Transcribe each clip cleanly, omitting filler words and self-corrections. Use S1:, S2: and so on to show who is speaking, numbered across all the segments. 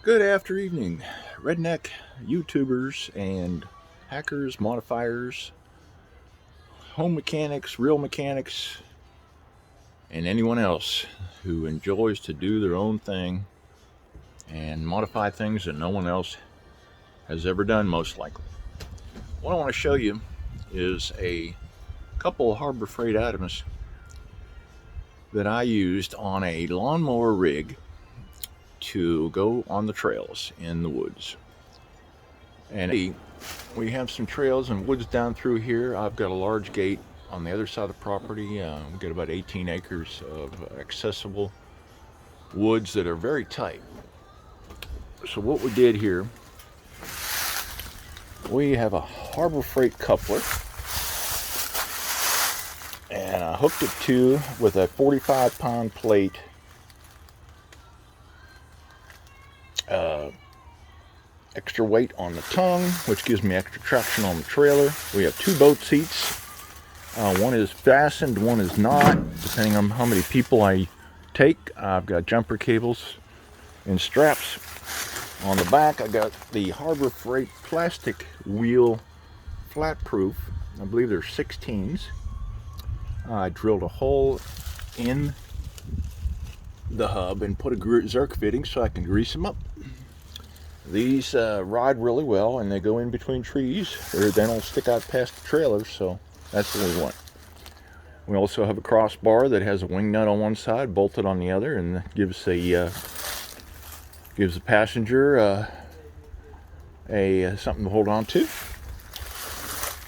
S1: Good after evening, redneck YouTubers and hackers, modifiers, home mechanics, real mechanics, and anyone else who enjoys to do their own thing and modify things that no one else has ever done, most likely. What I want to show you is a couple of Harbor Freight items that I used on a lawnmower rig to go on the trails in the woods. And we have some trails and woods down through here. I've got a large gate on the other side of the property. We've got about 18 acres of accessible woods that are very tight. So what we did here, we have a Harbor Freight coupler, and I hooked it to with a 45-pound plate extra weight on the tongue, which gives me extra traction on the trailer. We have two boat seats. One is fastened, one is not, depending on how many people I take. I've got jumper cables and straps. On the back, I got the Harbor Freight plastic wheel flat proof. I believe they're 16s. I drilled a hole in the hub and put a Zerk fitting so I can grease them up. These ride really well, and they go in between trees, or they don't stick out past the trailer, so that's what we want. We also have a crossbar that has a wing nut on one side, bolted on the other, and gives the passenger something to hold on to.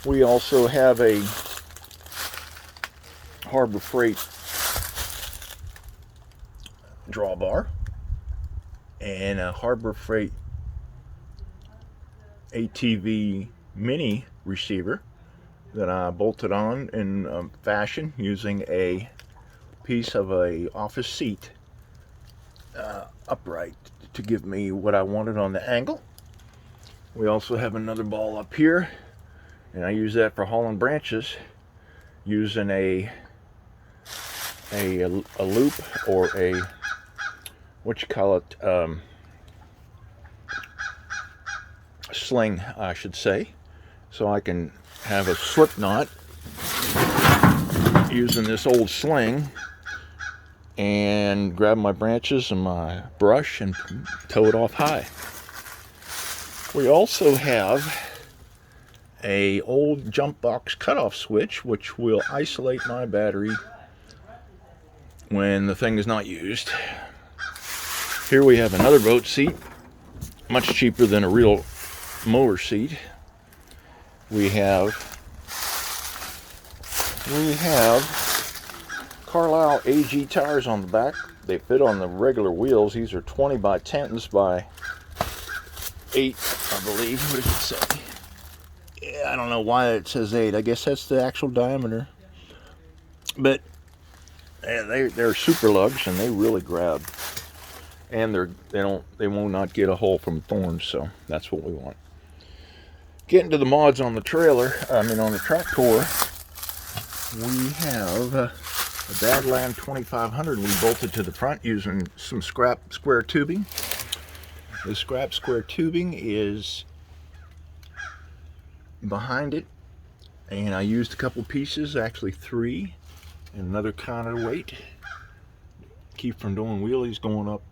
S1: We also have a Harbor Freight drawbar and a Harbor Freight ATV mini receiver that I bolted on in fashion using a piece of a office seat upright to give me what I wanted on the angle. We also have another ball up here, and I use that for hauling branches using a loop, or a sling, I should say, so I can have a slip knot using this old sling and grab my branches and my brush and tow it off high. We also have a old jump box cutoff switch, which will isolate my battery when the thing is not used. Here we have another boat seat, much cheaper than a real mower seat. We have Carlisle AG tires on the back. They fit on the regular wheels. These are 20 by 10s by 8, I believe. What does it say? Yeah, I don't know why it says 8. I guess that's the actual diameter. But they're super lugs, and they really grab. And they will not get a hole from thorns, so that's what we want. Getting to the mods on the trailer, on the tractor, we have a Badland 2500 we bolted to the front using some scrap square tubing. The scrap square tubing is behind it, and I used a couple pieces, actually 3, and another counterweight. Keep from doing wheelies going up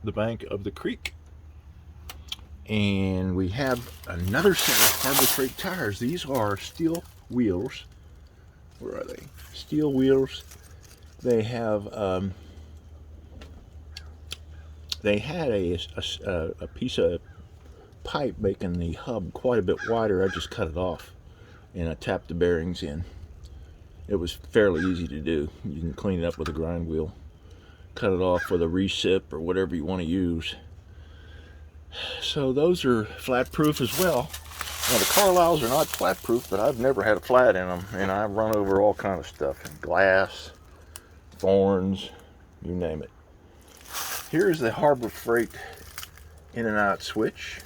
S1: the bank of the creek. And we have another set of Harbor Freight tires. These are steel wheels. Where are they? Steel wheels. They have they had a piece of pipe making the hub quite a bit wider. I just cut it off and I tapped the bearings in. It was fairly easy to do. You can clean it up with a grind wheel, cut it off with a recip or whatever you want to use. So those are flat proof as well. Now the Carlisles are not flat proof, but I've never had a flat in them, and I've run over all kind of stuff: glass, thorns, you name it. Here's the Harbor Freight in and out switch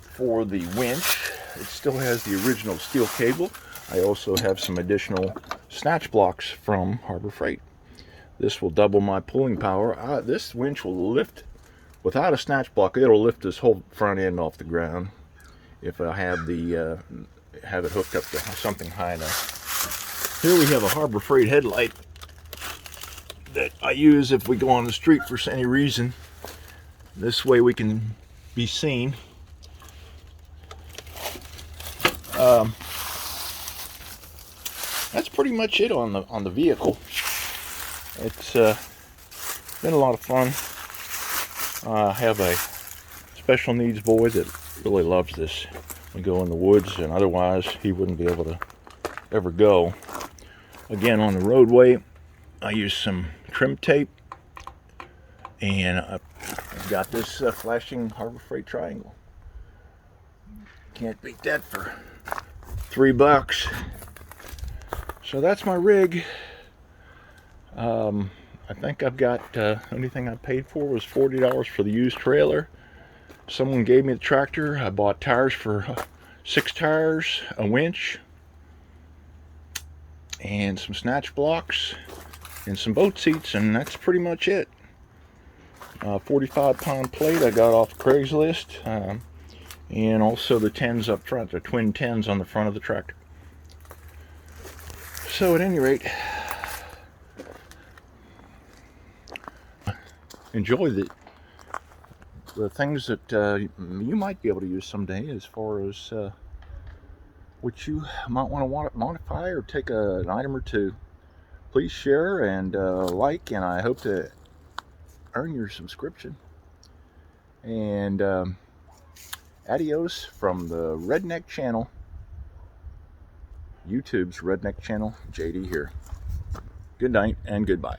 S1: for the winch. It still has the original steel cable. I also have some additional snatch blocks from Harbor Freight. This will double my pulling power. This winch will lift Without a snatch block, it'll lift this whole front end off the ground if I have have it hooked up to something high enough. Here we have a Harbor Freight headlight that I use if we go on the street for any reason. This way we can be seen. That's pretty much it on the vehicle. It's been a lot of fun. I have a special needs boy that really loves this. We go in the woods, and otherwise he wouldn't be able to ever go. Again, on the roadway, I use some trim tape, and I've got this flashing Harbor Freight triangle. Can't beat that for $3. So that's my rig. I think I've got, only thing I paid for was $40 for the used trailer. Someone gave me the tractor. I bought tires for 6 tires, a winch, and some snatch blocks, and some boat seats, and that's pretty much it. 45-pound plate I got off Craigslist, and also the 10s up front, the twin 10s on the front of the tractor. So at any rate, enjoy the things that you might be able to use someday, as far as what you might want to modify or take an item or two. Please share and like, and I hope to earn your subscription. And adios from the Redneck channel, YouTube's Redneck channel. JD here. Good night and goodbye.